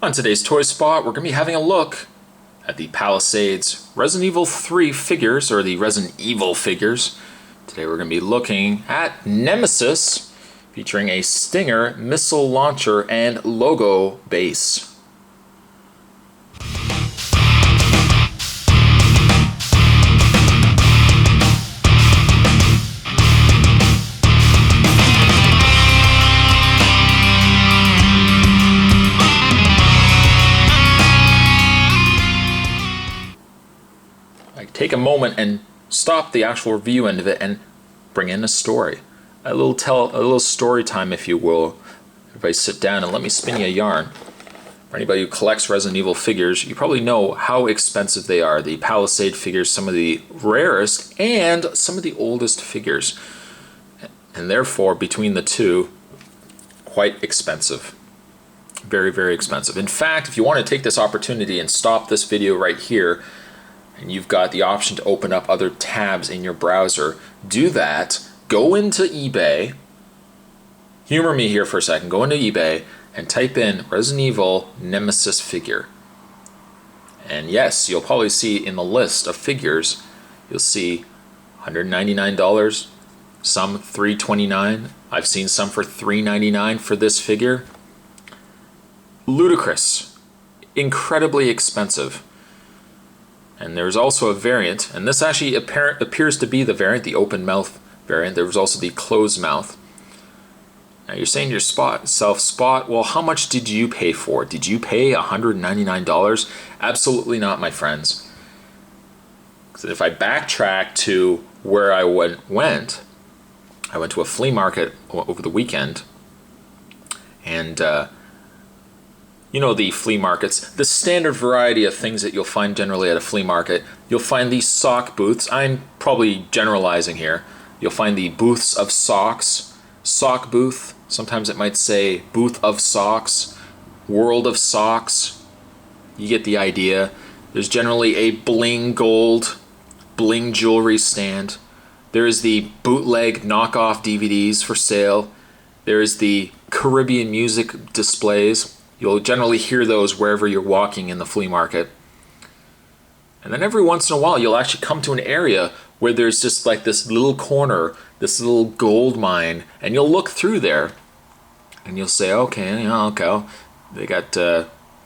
On today's Toy Spot, we're going to be having a look at the Palisades Resident Evil 3 figures, or the Resident Evil figures. Today we're going to be looking at Nemesis, featuring a Stinger missile launcher and logo base. Take a moment and stop the actual review end of it and bring in a story. A little story time, if you will. Everybody sit down and let me spin you a yarn. For anybody who collects Resident Evil figures, you probably know how expensive they are. The Palisade figures, some of the rarest and some of the oldest figures. And therefore, between the two, quite expensive. Very, very expensive. In fact, if you want to take this opportunity and stop this video right here, and you've got the option to open up other tabs in your browser, do that. Go into eBay. Humor me here for a second. Go into eBay and type in Resident Evil Nemesis figure. And yes, you'll probably see in the list of figures, you'll see $199, some $329. I've seen some for $399 for this figure. Ludicrous. Incredibly expensive. And there's also a variant, and this actually appears to be the variant, the open mouth variant. There was also the closed mouth. Now you're saying to yourself, Spot, well, how much did you pay for it? Did you pay $199? Absolutely not, my friends. Because if I backtrack to where I went to a flea market over the weekend, and you know, the flea markets, the standard variety of things that you'll find generally at a flea market. You'll find these sock booths. I'm probably generalizing here. You'll find the booths of socks, sock booth. Sometimes it might say booth of socks, world of socks. You get the idea. There's generally a bling gold, bling jewelry stand. There is the bootleg knockoff DVDs for sale. There is the Caribbean music displays. You'll generally hear those wherever you're walking in the flea market. And then every once in a while, you'll actually come to an area where there's just like this little corner, this little gold mine, and you'll look through there and you'll say, okay, okay, they got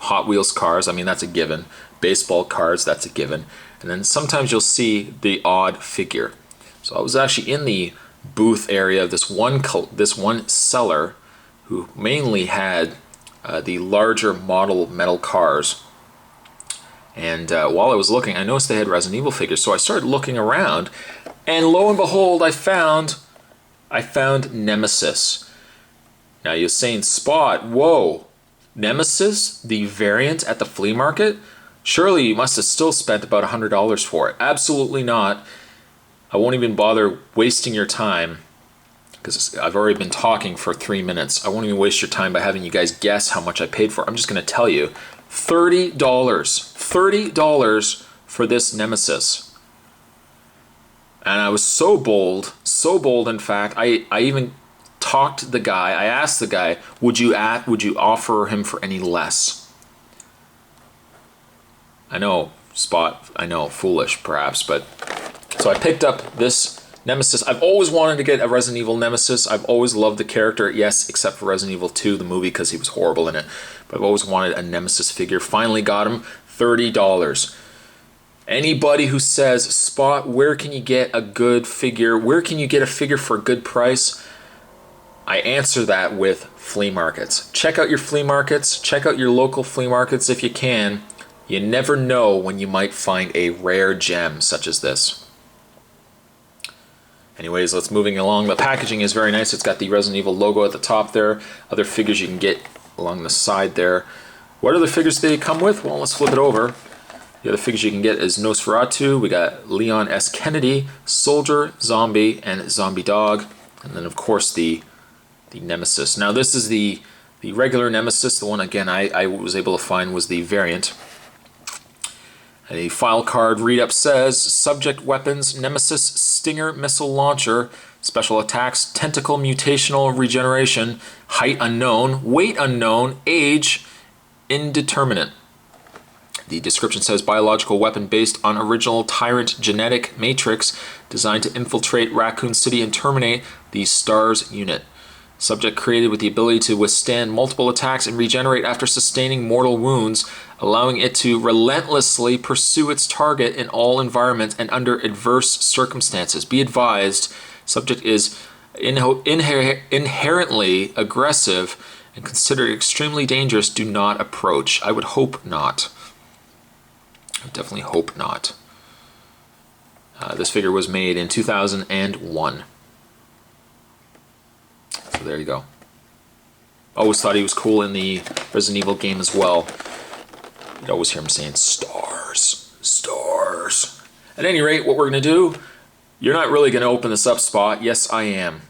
Hot Wheels cars. I mean, that's a given. Baseball cards, that's a given. And then sometimes you'll see the odd figure. So I was actually in the booth area of this one seller who mainly had the larger model metal cars. And while I was looking, I noticed they had Resident Evil figures, so I started looking around, and lo and behold, I found Nemesis. Now you're saying, Spot, whoa, Nemesis, the variant at the flea market? Surely you must have still spent about $100 for it. Absolutely not. I won't even bother wasting your time, because I've already been talking for 3 minutes. I won't even waste your time by having you guys guess how much I paid for it. I'm just going to tell you, $30. $30 for this Nemesis. And I was so bold in fact, I even talked to the guy. I asked the guy, would you offer him for any less? I know, Spot, I know, foolish perhaps, but so I picked up this Nemesis. I've always wanted to get a Resident Evil Nemesis. I've always loved the character, yes, except for Resident Evil 2, the movie, because he was horrible in it. But I've always wanted a Nemesis figure. Finally got him, $30. Anybody who says, Spot, where can you get a good figure? Where can you get a figure for a good price? I answer that with flea markets. Check out your flea markets. Check out your local flea markets if you can. You never know when you might find a rare gem such as this. Anyways, let's moving along. The packaging is very nice. It's got the Resident Evil logo at the top there. Other figures you can get along the side there. What other figures do they come with? Well, let's flip it over. The other figures you can get is Nosferatu. We got Leon S. Kennedy, Soldier, Zombie, and Zombie Dog. And then, of course, the Nemesis. Now, this is the regular Nemesis. The one, again, I was able to find was the variant. A file card read-up says, subject weapons, Nemesis Stinger missile launcher, special attacks, tentacle mutational regeneration, height unknown, weight unknown, age indeterminate. The description says biological weapon based on original tyrant genetic matrix designed to infiltrate Raccoon City and terminate the STARS unit. Subject created with the ability to withstand multiple attacks and regenerate after sustaining mortal wounds, allowing it to relentlessly pursue its target in all environments and under adverse circumstances. Be advised, subject is inherently aggressive and considered extremely dangerous. Do not approach. I would hope not. I definitely hope not. This figure was made in 2001. So there you go. Always thought he was cool in the Resident Evil game as well. You'd always hear him saying, "Stars, stars." At any rate, what we're going to do, you're not really going to open this up, Spot. Yes, I am.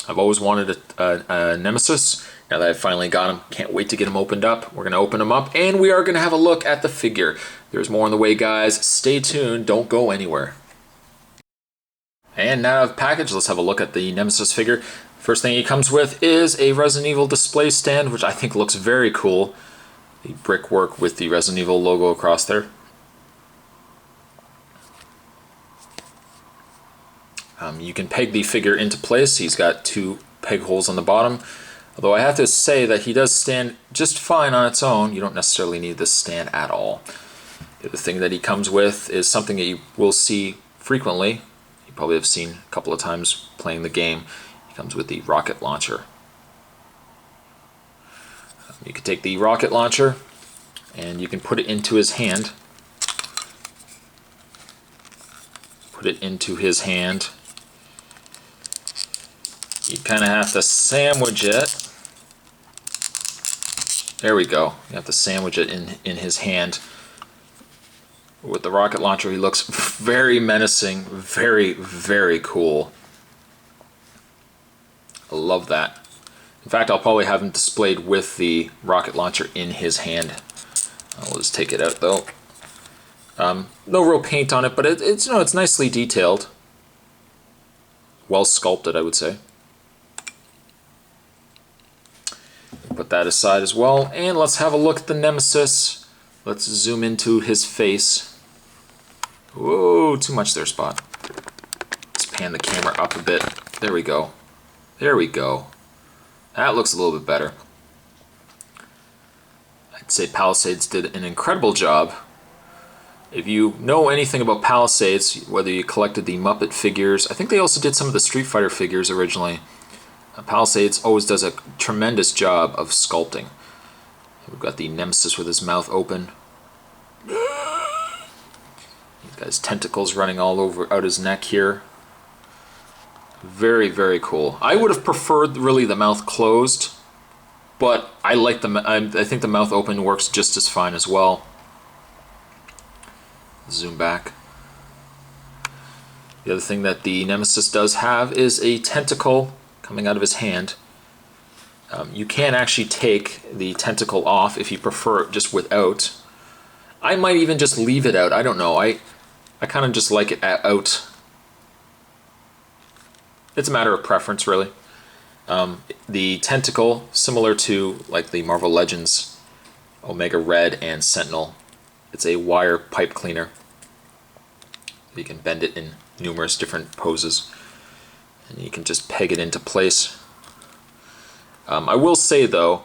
I've always wanted a Nemesis. Now that I've finally got him, can't wait to get him opened up. We're going to open him up, and we are going to have a look at the figure. There's more on the way, guys. Stay tuned. Don't go anywhere. And now out of the package, let's have a look at the Nemesis figure. First thing he comes with is a Resident Evil display stand, which I think looks very cool. The brickwork with the Resident Evil logo across there. You can peg the figure into place. He's got 2 peg holes on the bottom. Although I have to say that he does stand just fine on its own. You don't necessarily need this stand at all. The other thing that he comes with is something that you will see frequently. You probably have seen a couple of times playing the game. He comes with the rocket launcher. You can take the rocket launcher and you can put it into his hand. Put it into his hand. You kind of have to sandwich it. There we go. You have to sandwich it in his hand. With the rocket launcher, he looks very menacing, very, very cool. I love that. In fact, I'll probably have him displayed with the rocket launcher in his hand. I'll just take it out though. No real paint on it, but it's you know, it's nicely detailed. Well sculpted, I would say. Put that aside as well, and let's have a look at the Nemesis. Let's zoom into his face. Whoa, too much there, Spot. Let's pan the camera up a bit. There we go. There we go. That looks a little bit better. I'd say Palisades did an incredible job. If you know anything about Palisades, whether you collected the Muppet figures, I think they also did some of the Street Fighter figures originally. Palisades always does a tremendous job of sculpting. We've got the Nemesis with his mouth open. He's got his tentacles running all over out his neck here. Very, very cool. I would have preferred really the mouth closed, but I like I think the mouth open works just as fine as well. Zoom back. The other thing that the Nemesis does have is a tentacle coming out of his hand. You can actually take the tentacle off if you prefer it just without. I might even just leave it out. I don't know. I kind of just like it out. It's a matter of preference, really. The tentacle, similar to like the Marvel Legends Omega Red and Sentinel, it's a wire pipe cleaner. You can bend it in numerous different poses, and you can just peg it into place. I will say though,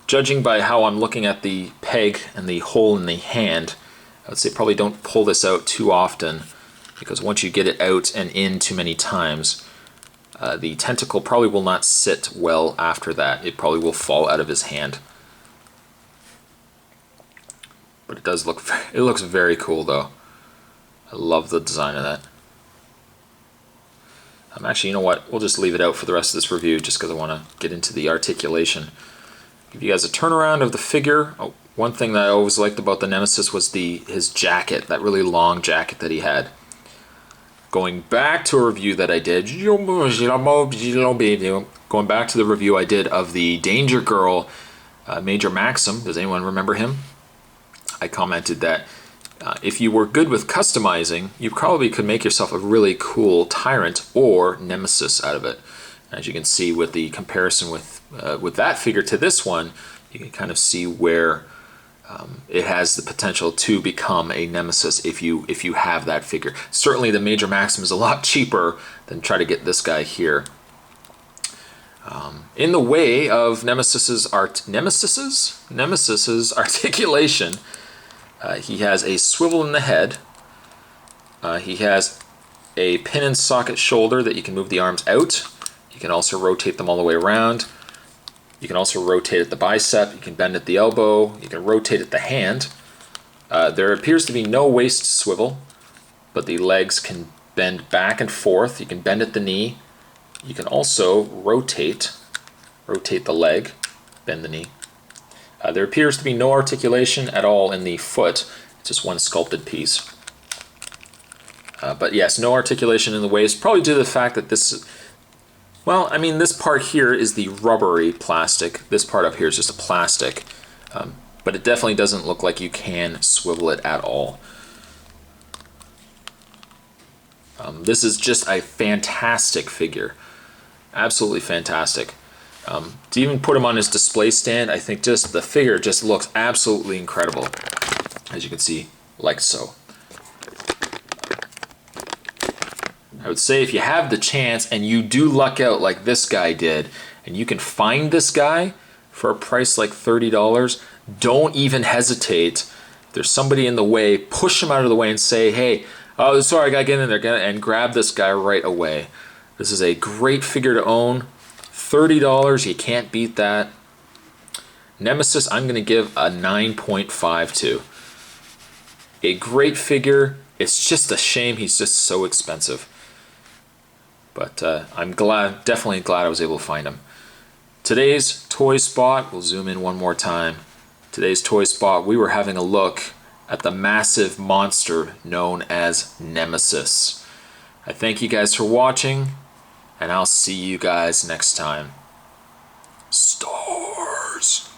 judging by how I'm looking at the peg and the hole in the hand, I would say probably don't pull this out too often, because once you get it out and in too many times, the tentacle probably will not sit well after that. It probably will fall out of his hand. But it does look, it looks very cool though. I love the design of that. Actually, you know what? We'll just leave it out for the rest of this review just because I want to get into the articulation. Give you guys a turnaround of the figure. Oh, one thing that I always liked about the Nemesis was his jacket, that really long jacket that he had. Going back to a review that I did, going back to the review I did of the Danger Girl Major Maxim. Does anyone remember him? I commented that if you were good with customizing, you probably could make yourself a really cool Tyrant or Nemesis out of it. As you can see with the comparison with that figure to this one, You can kind of see where it has the potential to become a Nemesis if you have that figure. Certainly the Major Maxim is a lot cheaper than try to get this guy here. In the way of Nemesis's articulation, he has a swivel in the head. He has a pin and socket shoulder that you can move the arms out. You can also rotate them all the way around. You can also rotate at the bicep. You can bend at the elbow. You can rotate at the hand. There appears to be no waist swivel, but the legs can bend back and forth. You can bend at the knee. You can also rotate the leg, bend the knee. There appears to be no articulation at all in the foot. It's just one sculpted piece. But yes, no articulation in the waist, probably due to the fact that this, well, I mean, this part here is the rubbery plastic. This part up here is just a plastic. But it definitely doesn't look like you can swivel it at all. This is just a fantastic figure. Absolutely fantastic. To even put him on his display stand, I think just the figure just looks absolutely incredible. As you can see, like so. I would say if you have the chance and you do luck out like this guy did, and you can find this guy for a price like $30, don't even hesitate. If there's somebody in the way, push him out of the way and say, hey, oh, sorry, I gotta get in there, and grab this guy right away. This is a great figure to own. $30, you can't beat that. Nemesis, I'm gonna give a 9.52. A great figure. It's just a shame he's just so expensive. But I'm glad, definitely glad I was able to find him. Today's toy spot, we'll zoom in one more time. Today's toy spot, we were having a look at the massive monster known as Nemesis. I thank you guys for watching, and I'll see you guys next time. Stars!